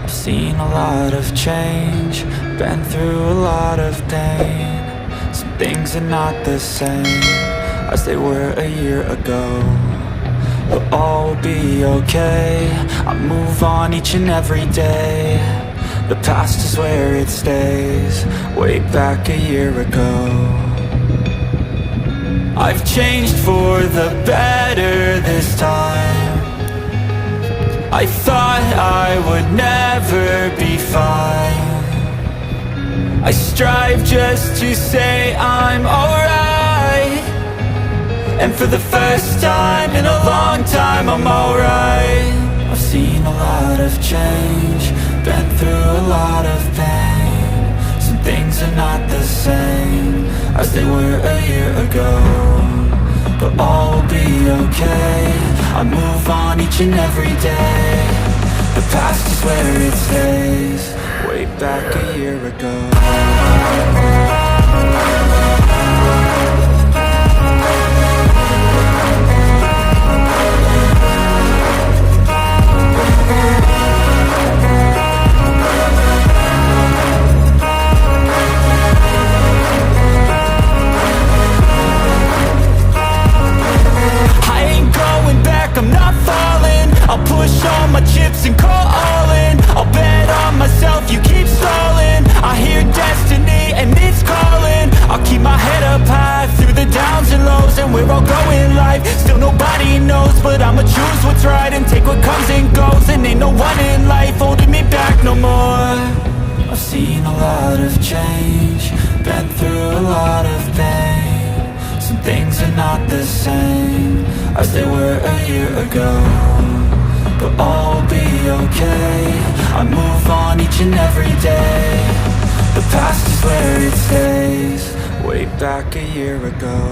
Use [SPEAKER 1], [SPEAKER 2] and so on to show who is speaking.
[SPEAKER 1] Seen a lot of change, been through a lot of pain. Some things are not the same as they were a year ago, but all will be okay. I move on each and every day. The past is where it stays, way back a year ago. I've changed for the better this time. I thought I would never be fine. I strive just to say I'm alright, and for the first time in a long time I'm alright. I've seen a lot of change, been through a lot of pain. Some things are not the same as they were a year ago, but all will be okay. I move on each and every day. The past is where it stays, way back a year ago. I'm not falling, I'll push all my chips and call all in. I'll bet on myself, you keep stalling. I hear destiny and it's calling. I'll keep my head up high through the downs and lows, and we're all growing life. Still nobody knows, but I'ma choose what's right and take what comes and goes. And ain't no one in life holding me back no more. I've seen a lot of change, been through a lot of pain. Some things are not the same as they were a year ago, but all will be okay. I move on each and every day. The past is where it stays, way back a year ago.